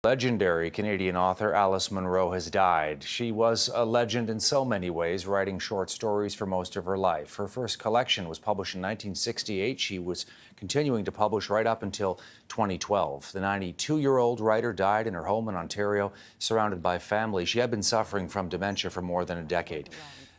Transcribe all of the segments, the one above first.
Legendary Canadian author Alice Munro has died. She was a legend in so many ways, writing short stories for most of her life. Her first collection was published in 1968. She was continuing to publish right up until 2012. The 92-year-old writer died in her home in Ontario, surrounded by family. She had been suffering from dementia for more than a decade.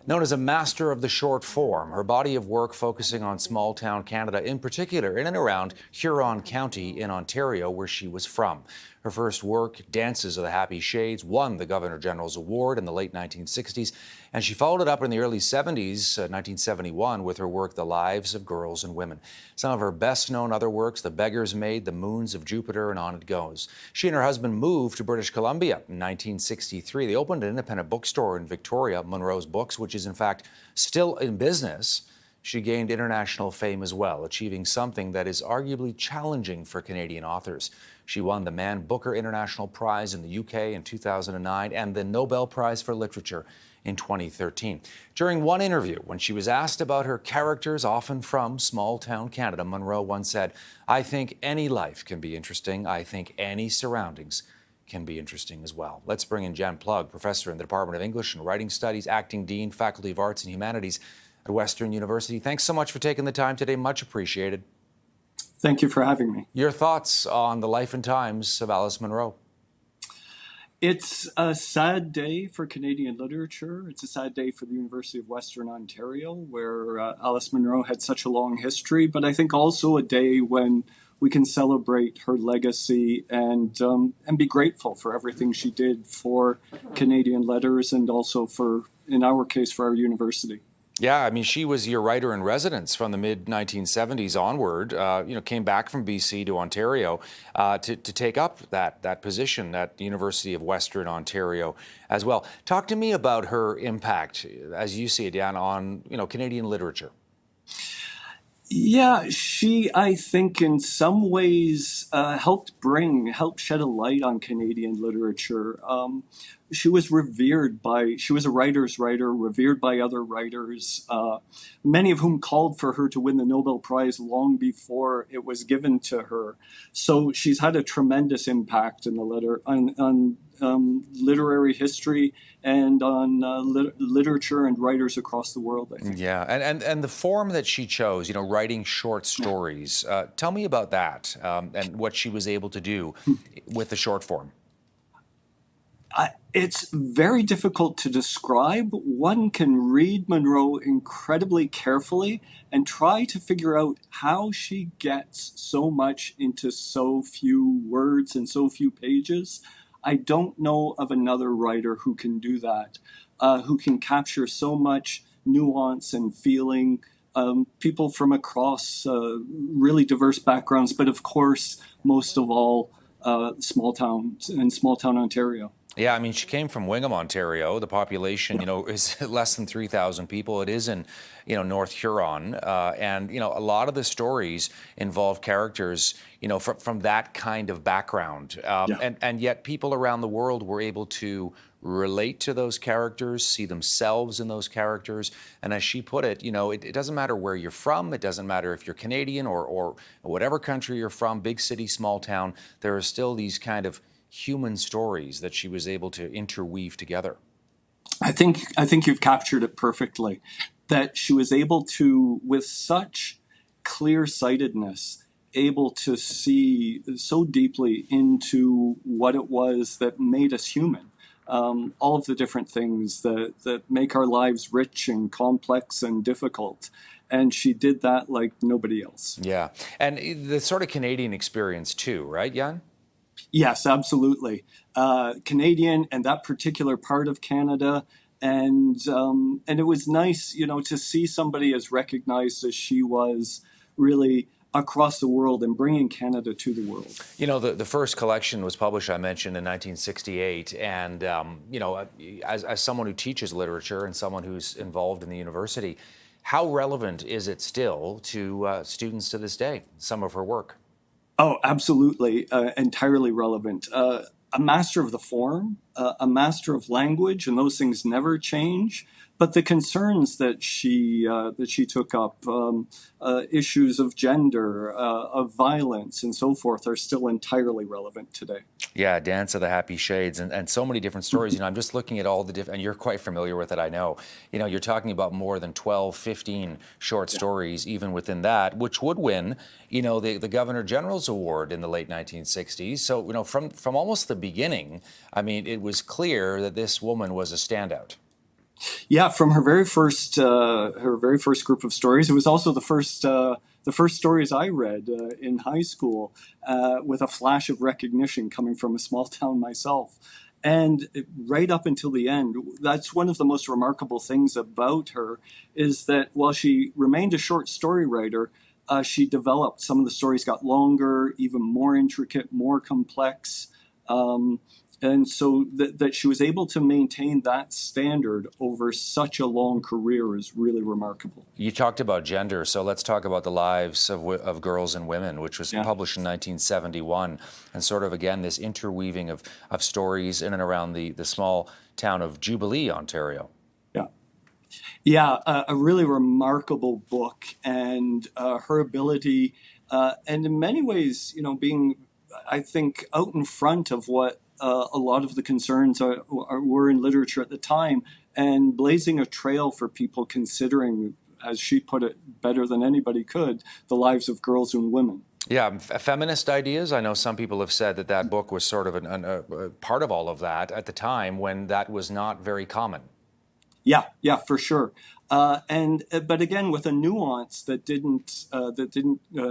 Known as a master of the short form, her body of work focusing on small-town Canada, in particular in and around Huron County in Ontario, where she was from. Her first work, Dances of the Happy Shades, won the Governor General's Award in the late 1960s, and she followed it up in the early 70s, 1971, with her work, The Lives of Girls and Women. Some of her best-known other works, The Beggar's Maid, The Moons of Jupiter, and on it goes. She and her husband moved to British Columbia in 1963. They opened an independent bookstore in Victoria, Munro's Books, which is in fact still in business. She gained international fame as well, achieving something that is arguably challenging for Canadian authors. She won the Man Booker International Prize in the UK in 2009 and the Nobel Prize for Literature in 2013. During one interview, when she was asked about her characters, often from small-town Canada, Munro once said, "I think any life can be interesting. I think any surroundings can be interesting as well." Let's bring in Jen Plug, professor in the Department of English and Writing Studies, acting dean, Faculty of Arts and Humanities at Western University. Thanks so much for taking the time today. Much appreciated. Thank you for having me. Your thoughts on the life and times of Alice Munro? It's a sad day for Canadian literature. It's a sad day for the University of Western Ontario, where Alice Munro had such a long history, but I think also a day when we can celebrate her legacy and be grateful for everything she did for Canadian letters and also for, in our case, for our university. Yeah, I mean, she was your writer-in-residence from the mid-1970s onward, came back from BC to Ontario to take up that position at the University of Western Ontario as well. Talk to me about her impact, as you see it, Dan, on, Canadian literature. Yeah, she, I think, in some ways helped shed a light on Canadian literature. She was she was a writer's writer, revered by other writers, many of whom called for her to win the Nobel Prize long before it was given to her. So she's had a tremendous impact in on literary history and on literature and writers across the world, I think. Yeah, and the form that she chose, writing short stories. Tell me about that and what she was able to do with the short form. It's very difficult to describe. One can read Munro incredibly carefully and try to figure out how she gets so much into so few words and so few pages. I don't know of another writer who can do that, who can capture so much nuance and feeling, people from across really diverse backgrounds, but of course, most of all, small towns in small-town Ontario. Yeah, I mean, she came from Wingham, Ontario. The population, is less than 3,000 people. It is in, North Huron. And, a lot of the stories involve characters, from that kind of background. And yet people around the world were able to relate to those characters, see themselves in those characters. And as she put it, it doesn't matter where you're from. It doesn't matter if you're Canadian or whatever country you're from, big city, small town. There are still these kind of human stories that she was able to interweave together. I think you've captured it perfectly, that she was able to, with such clear-sightedness, able to see so deeply into what it was that made us human. All of the different things that make our lives rich and complex and difficult. And she did that like nobody else. Yeah. And the sort of Canadian experience too, right, Jan? Yes, absolutely. Canadian and that particular part of Canada. And it was nice, to see somebody as recognized as she was really across the world and bringing Canada to the world. The first collection was published, I mentioned, in 1968. And, as someone who teaches literature and someone who's involved in the university, how relevant is it still to students to this day, some of her work? Oh, absolutely. Entirely relevant. A master of the form, a master of language, and those things never change. But the concerns that she took up, issues of gender, of violence, and so forth, are still entirely relevant today. Yeah, Dance of the Happy Shades, and so many different stories. I'm just looking at all the different, and you're quite familiar with it, I know. You're talking about more than 12, 15 short stories, even within that, which would win, the Governor General's Award in the late 1960s. So, from almost the beginning, I mean, it was clear that this woman was a standout. Yeah, from her very first group of stories. It was also the first stories I read in high school, with a flash of recognition coming from a small town myself. And right up until the end, that's one of the most remarkable things about her, is that while she remained a short story writer, she developed. Some of the stories got longer, even more intricate, more complex. And so that she was able to maintain that standard over such a long career is really remarkable. You talked about gender, so let's talk about the lives of girls and women, which was published in 1971, and sort of, again, this interweaving of stories in and around the small town of Jubilee, Ontario. Yeah, a really remarkable book, and her ability, and in many ways, being, I think, out in front of what a lot of the concerns were in literature at the time, and blazing a trail for people considering, as she put it better than anybody could, the lives of girls and women. Yeah, feminist ideas. I know some people have said that book was sort of a part of all of that at the time when that was not very common. Yeah, for sure. But again, with a nuance that didn't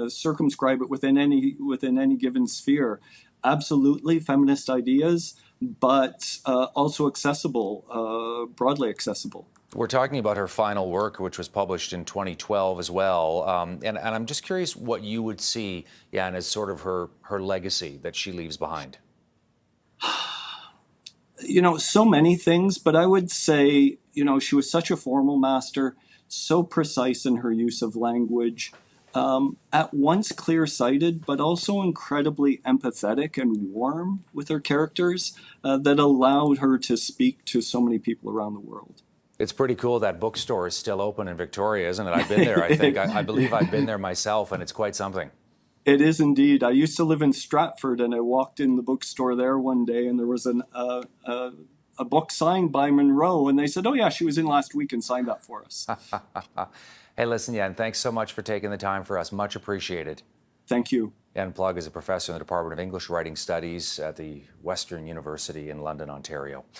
circumscribe it within any given sphere. Absolutely feminist ideas, but also accessible, broadly accessible. We're talking about her final work, which was published in 2012 as well. And I'm just curious what you would see, Jan, as sort of her legacy that she leaves behind. So many things, but I would say, she was such a formal master, so precise in her use of language, at once clear-sighted, but also incredibly empathetic and warm with her characters, that allowed her to speak to so many people around the world. It's pretty cool that bookstore is still open in Victoria, isn't it? I've been there, I think. I believe I've been there myself, and it's quite something. It is indeed. I used to live in Stratford, and I walked in the bookstore there one day, and there was a book signed by Munro, and they said, "Oh yeah, she was in last week and signed that for us." Hey, listen, Jan, thanks so much for taking the time for us. Much appreciated. Thank you. Jan Plug is a professor in the Department of English Writing Studies at the Western University in London, Ontario.